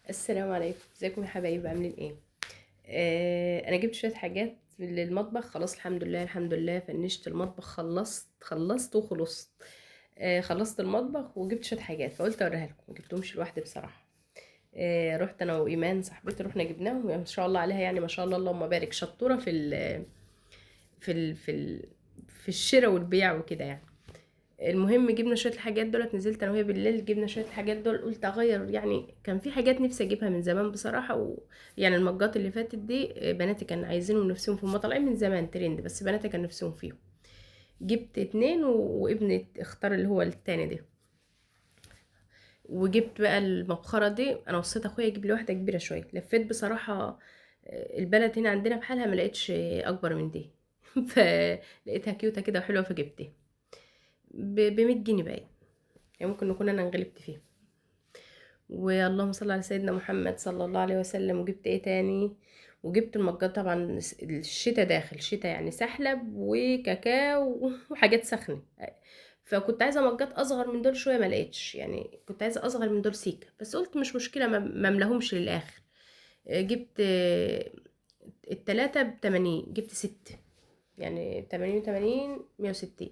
السلام عليكم، ازيكم يا حبايبي؟ عاملين ايه؟ انا جبت شويه حاجات للمطبخ. خلاص الحمد لله الحمد لله، فنشت المطبخ، خلصت وخلصت. خلصت المطبخ وجبت شويه حاجات، فقلت اوريها لكم. ما جبتهمش لوحدي بصراحه. رحت انا وايمان صاحبتي، رحنا جبناهم. ما شاء الله عليها، يعني ما شاء الله اللهم بارك، شطوره في في الشراء والبيع وكده يعني. المهم جبنا شويه الحاجات دولت، نزلت انا وهي بالليل جبنا شويه الحاجات دول. قلت اغير، يعني كان في حاجات نفسي اجيبها من زمان بصراحه يعني المجات اللي فاتت دي، بناتي كانوا عايزينهم نفسهم فيهم، هما طالعين من زمان ترند، بس بناتي كان نفسهم فيهم. جبت اتنين وابني اختار اللي هو التاني ده. وجبت بقى المبخره دي، انا وصيت اخويا يجيب لي واحده كبيره شويه. لفيت بصراحه البلد هنا عندنا بحالها ما لقيتش اكبر من دي. فلقيتها كيوته كده وحلوه، فجبتها ب 100 جنيه بقى. يعني ممكن نكون انا انغلبت فيها. واللهم صل على سيدنا محمد صلى الله عليه وسلم. وجبت ايه تاني؟ وجبت المجات طبعا. الشتا داخل شتا، يعني سحلب وكاكاو وحاجات سخنة. فكنت عايزة مجات اصغر من دول شوية، ما لقيتش. يعني كنت عايزة اصغر من دول سيكة، بس قلت مش مشكلة، ما املاهمش للاخر. جبت التلاتة ب80، جبت ست. يعني 80 160.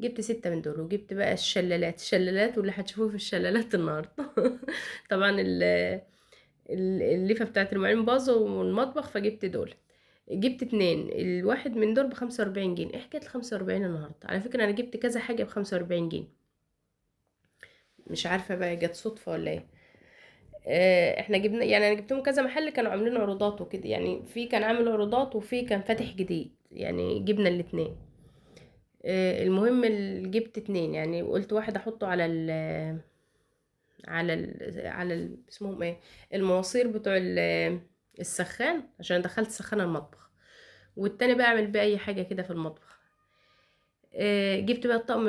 جبت 6 من دول. وجبت بقى الشلالات واللي هتشوفوه في الشلالات النهارده. طبعا الليفه بتاعت المعين باظوا من المطبخ، فجبت دول. جبت اتنين، الواحد من دول ب45 جنيه. ايه حكايه ال45 النهارده؟ على فكره انا جبت كذا حاجه ب45 جنيه. مش عارفه بقى جت صدفه ولا ايه. احنا جبنا، يعني انا جبتهم كذا محل كانوا عاملين عروضات وكده، يعني في كان عامل عروضات وفي كان فاتح جديد، يعني جبنا الاتنين. المهم جبت اتنين، يعني قلت واحد احطه اسمهم ايه، المواسير بتوع السخان، عشان دخلت سخان المطبخ. والتاني بقى اعمل بيه اي حاجة كده في المطبخ. جبت بقى الطقم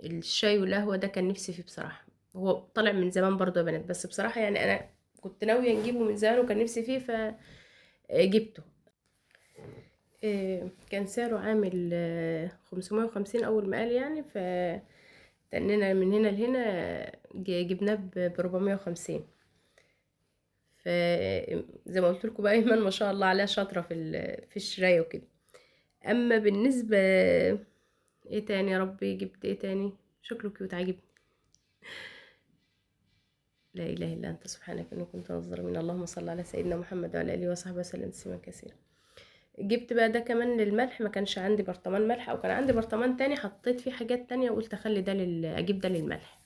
الشاي والقهوة ده، كان نفسي فيه بصراحة. هو طالع من زمان برضه يا بنات، بس بصراحة يعني انا كنت ناوية نجيبه من زمان وكان نفسي فيه، فجبته. كان سعره عامل 550 اول ما قال، يعني تنينا من هنا لهنا. جبناه ب450. فزي ما قلت لكم بقى، ايمن ما شاء الله عليها شاطره في الشرايه وكده. اما بالنسبه ايه تاني يا ربي؟ جبت ايه تاني؟ شكله كيوت عاجبني. لا اله الا انت سبحانك اني كنت من الظالمين. اللهم صل على سيدنا محمد وعلى اله وصحبه وسلم تسليما كثيرا. جبت بقى ده كمان للملح. ما كانش عندي برطمان ملح، او كان عندي برطمان تاني حطيت فيه حاجات تانية، وقلت اخلي ده اجيب ده للملح.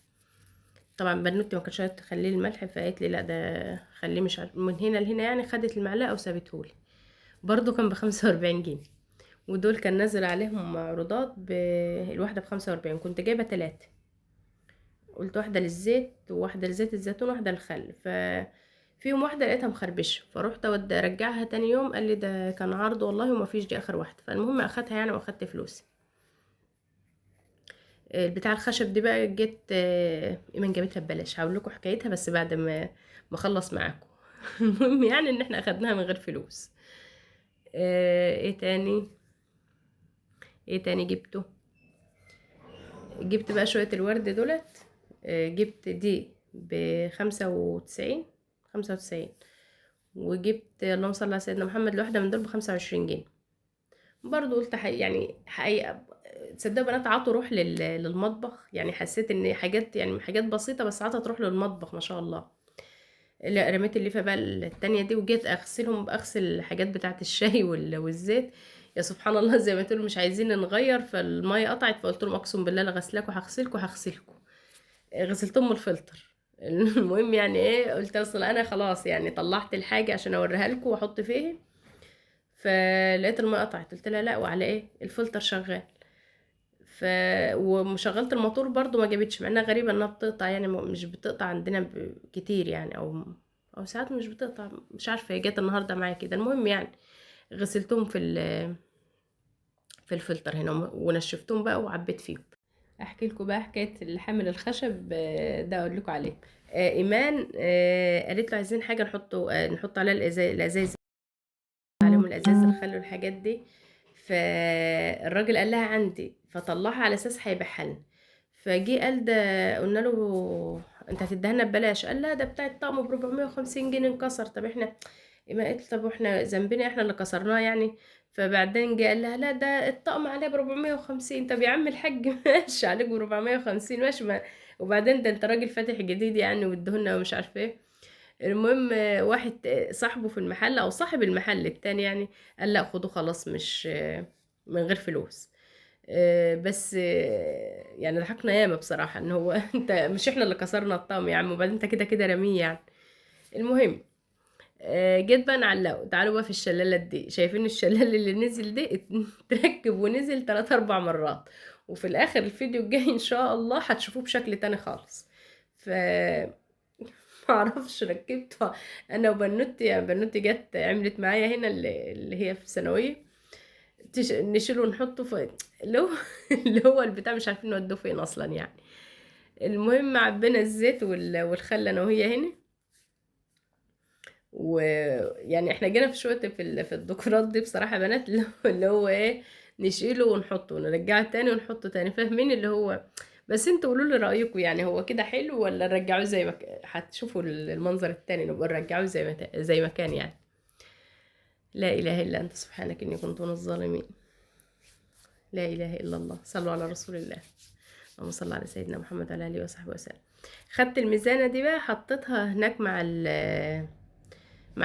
طبعا بنوتي ما كانتش عايزة تخليه الملح، فقالت لي لا ده خليه مش عارف من هنا لهنا، يعني خدت المعلقه وسابتهولي. برضو كان ب45 جنيه. ودول كان نازل عليهم عروضات الواحدة ب45. كنت جايبة 3. قلت واحدة للزيت وواحدة لزيت الزيتون وواحدة للخل. فيهم واحدة لقيتها مخربشة، فروحت ارجعها تاني يوم. قال لي ده كان عرض والله وما فيش، دي اخر واحدة. فالمهم اخدها يعني، واخدت فلوسي. بتاع الخشب دي بقى جيت ايمان جابتها ببلاش. هقول لكم حكايتها بس بعد ما اخلص معاكم. المهم يعني ان احنا اخدناها من غير فلوس. ايه تاني؟ ايه تاني جبته؟ جبت بقى شوية الورد دولت. جبت دي ب95. 95. وجبت اللهم صل على سيدنا محمد الواحدة من دول ب25 جنيه. برضو قلت يعني حقيقة، تصدقوا بنات عطوا روح للمطبخ. يعني حسيت ان حاجات، يعني حاجات بسيطة بس عطت روح للمطبخ ما شاء الله. لا، رميت الليفة بقى التانية دي، وجيت اغسلهم، باغسل الحاجات بتاعة الشاي والزيت. يا سبحان الله، زي ما تقول مش عايزين نغير، فالمية قطعت، فقلت لهم اقسم بالله لا غسلاكوا، هغسلكوا. غسلتهم من الفلتر. المهم يعني ايه، قلت اصل انا خلاص يعني طلعت الحاجة عشان اوريها لكم واحط فيها. فلقيت المية قطعت، قلت لها لا، وعلى ايه؟ الفلتر شغال. ف وشغلت الموتور برضو، ما جابتش، مع انها غريبة انها بتقطع، يعني مش بتقطع عندنا كتير يعني، او ساعات مش بتقطع. مش عارفة هي جت النهاردة معايا كده. المهم يعني غسلتهم في الفلتر هنا، ونشفتهم بقى وعبيت فيهم. احكي لكم بقى حكايه الحامل الخشب ده، اقول لكم عليه. ايمان قالت له عايزين حاجه نحط عليها الازاز، عليهم الازاز الخل والحاجات دي. فالراجل قال لها عندي، فطلعها على اساس هيبيعها لنا. فجي قال ده، قلنا له انت هتديها ببلاش. قال لا ده بتاع الطقم ب450 جنيه انكسر. طب احنا ما قلت طب واحنا ذنبنا احنا اللي كسرناه يعني. فبعدين جه قال لها لا ده الطقم عليه ب450. طب يا عم الحاج ماشي عليك ب450 ماشي ما. وبعدين ده انت راجل فاتح جديد يعني وادهولنا ومش عارفه ايه. المهم واحد صاحبه في المحل او صاحب المحل التاني يعني قال لا خده خلاص مش من غير فلوس. بس يعني ضحكنا ياما بصراحة ان هو انت مش احنا اللي كسرنا الطقم يا عم وبعدين انت كده كده رميه يعني. المهم جيت بقى نعلقه. تعالوا بقى في الشلالات دي. شايفين الشلال اللي نزل ده اتركب ونزل 3 4 مرات. وفي الاخر الفيديو الجاي ان شاء الله هتشوفوه بشكل تاني خالص. ف معرفش ركبته انا وبنوتي. يعني بنوتي جت عملت معايا هنا اللي هي في ثانويه. نشيله ونحطه في اللي هو اللي هو البتاع مش عارفين نودوه فين اصلا يعني. المهم عبينا الزيت والخل انا وهي هنا. ويعني احنا جينا في شويه في الديكورات دي بصراحه يا بنات اللي هو ايه نشيله ونحطه ونرجعه تاني ونحطه تاني فاهمين اللي هو. بس انتوا قولوا لي رايكم يعني هو كده حلو ولا نرجعوه زي ما هتشوفوا المنظر التاني نبقى نرجعوه زي ما كان يعني. لا اله الا انت سبحانك اني كنت من الظالمين. لا اله الا الله. صلوا على رسول الله. اللهم صل على سيدنا محمد وعلى اله وصحبه وسلم. خدت الميزانه دي بقى حطيتها هناك مع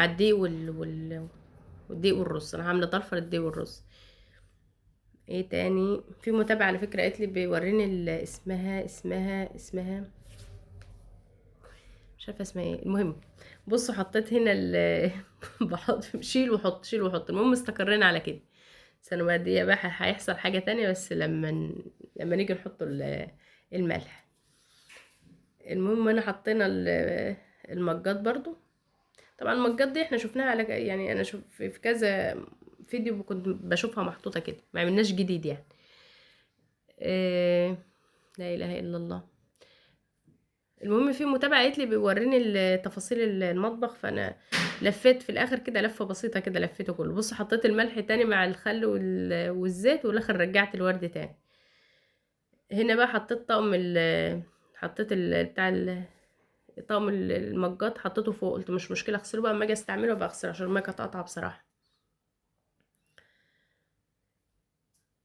الدقيق والدقيق والرز. انا عامله ضرفه للدقيق والرز. ايه تاني في متابعه على فكره قالت لي بيوريني اسمها مش عارفه اسمها ايه. المهم بصوا حطيت هنا بحط شيل وحط شيل وحط. المهم استقرينا على كده. السنه بعديه بقى هيحصل حاجه تانية بس لما نيجي نحط الملح. المهم انا حطينا المجات برضو. طبعا المجات دي احنا شفناها على يعني انا شوف في كذا فيديو كنت بشوفها محطوطه كده ما عملناش جديد يعني. إيه لا اله الا الله. المهم في متابعه قالت لي بيوريني تفاصيل المطبخ. فانا لفيت في الاخر كده لفه بسيطه كده لفيته كله. بص حطيت الملح تاني مع الخل والزيت والاخر رجعت الورد تاني. هنا بقى حطيت حطيت طقم المجات حطيته فوق. قلت مش مشكله اغسله بقى اما اجي استعمله بقى اغسله عشان الميه كانت قاطعه بصراحه.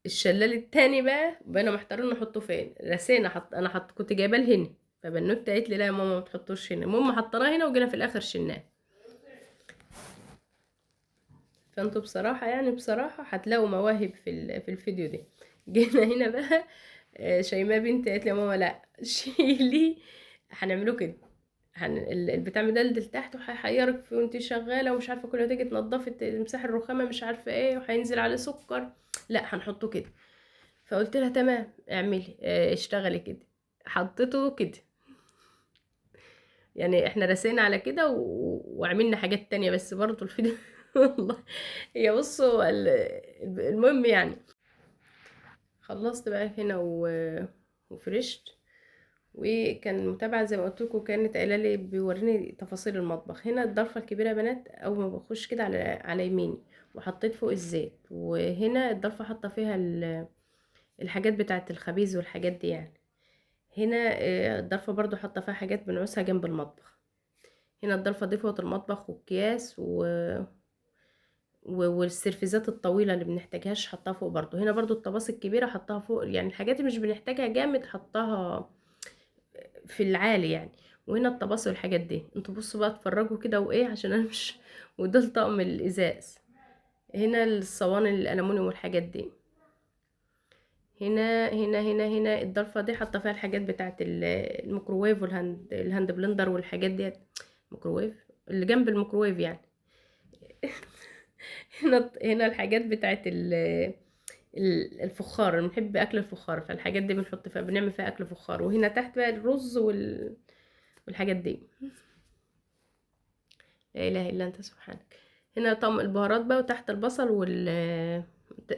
الشلال التاني بقى بقينا محتارين نحطه فين. رسينا انا كنت جايباه هنا. فبنوت قالت لي لا يا ماما ما تحطوش هنا. المهم حطيناه هنا وجينا في الاخر شلناه. فانتوا بصراحه يعني بصراحه هتلاقوا مواهب في الفيديو ده. جينا هنا بقى شيماء بنتي قالت لي يا ماما لا شيلي هنعمله كده. البتاع مدلدل تحت وهيحيرك فيه وانت شغاله ومش عارفه كل ما تيجي تنضفي تمسحي الرخامه مش عارفه ايه وهينزل عليه سكر. لا هنحطه كده. فقلت لها تمام اعملي اشتغلي كده. حطيته كده. يعني احنا رسينا على كده وعملنا حاجات تانية بس برضه الفيديو والله. هي بصوا المهم يعني خلصت بقى هنا وفرشت. وكان متابعة زي ما قلت لكم كانت قايله لي بيوريني تفاصيل المطبخ. هنا الضرفه الكبيره يا بنات اول ما بخش كده على يميني وحطيت فوق الزيت. وهنا الضرفه حاطه فيها الحاجات بتاعه الخبيز والحاجات دي يعني. هنا الضرفه برضو حاطه فيها حاجات بنعوزها جنب المطبخ. هنا الضرفه دي فوط المطبخ والكياس والسرفيزات الطويله اللي بنحتاجهاش حطها فوق برضو. هنا برضو الطباس الكبيره حطها فوق يعني الحاجات اللي مش بنحتاجها جامد حطها في العالي يعني. وهنا الطباس والحاجات دي. انتوا بصوا بقى اتفرجوا كده وايه عشان انا مش. وده الطقم الازاز. هنا الصواني الالومنيوم والحاجات دي. هنا الضلفه دي حاطه فيها الحاجات بتاعه الميكروويف الهاند بلندر والحاجات ديت. ميكروويف اللي جنب الميكروويف يعني. هنا الحاجات بتاعه الفخار. انا بنحب اكل الفخار فالحاجات دي بنحط فيها بنعمل فيها اكل فخار. وهنا تحت بقى الرز والحاجات دي. لا اله الا انت سبحانك. هنا طقم البهارات بقى وتحت البصل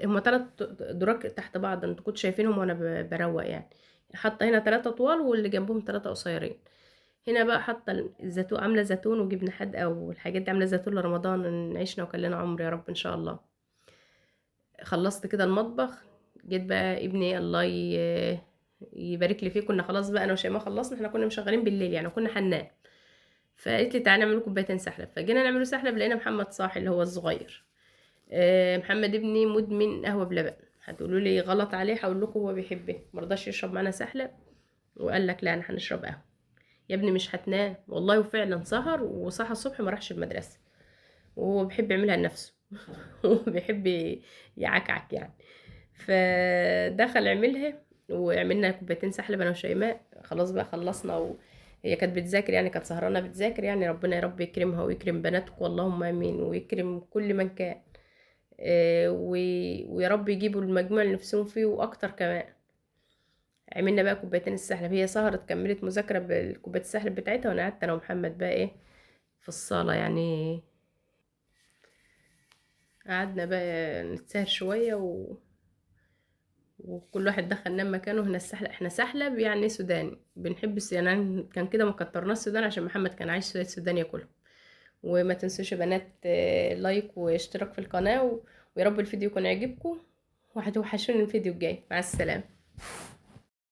هما 3 دراك تحت بعض. انتوا كنتوا شايفينهم وانا بروق يعني. حاطه هنا 3 طوال واللي جنبهم 3 قصيرين. هنا بقى حاطه الزيتون عامله زيتون وجبنه حادقه والحاجات دي عامله زيتون لرمضان عيشنا وكلنا عمر يا رب ان شاء الله. خلصت كده المطبخ. جيت بقى ابني الله يبارك لي فيه. كنا خلاص بقى انا وشيماء خلصنا، احنا كنا مشغلين بالليل يعني كنا هننام. فقالت لي تعالى نعمل كوبايتين سحلب، فجينا نعمله سحلب لقينا محمد صاحي اللي هو الصغير. محمد ابني مدمن قهوه بلبن. هتقولوا لي غلط عليه، هقول لكم هو بيحب مرضاش يشرب معانا سحلب، وقال لك لا انا هنشرب قهوه. يا ابني مش هتنام والله، وفعلا سهر وصحى الصبح ما راحش المدرسه، وهو بيحب يعملها لنفسه. هو بيحب يعكعك يعني. فدخل عملها، وعملنا كوبايتين سحلب انا وشيماء. خلاص بقى خلصنا، هي كانت بتذاكر يعني، كانت سهرانه بتذاكر يعني. ربنا يا رب يكرمها ويكرم بناتكم اللهم امين، ويكرم كل من كان. ويا رب يجيبوا المجموع اللي نفسهم فيه واكتر كمان. عملنا بقى كوبايتين السحلب، هي سهرت كملت مذاكره بالكوبايه السحلب بتاعتها، وانا قعدت انا ومحمد بقى ايه في الصاله يعني. قعدنا بقى نتسهر شويه وكل واحد دخل نام مكانه. هنا السحلب، احنا سحلب يعني سوداني بنحب يعني كان كده ما كترناش السودان عشان محمد كان عايش في السودان ياكله. وما تنسوش يا بنات لايك واشتراك في القناه ويا رب الفيديو يكون عجبكم، وهتوحشوني الفيديو الجاي. مع السلامه.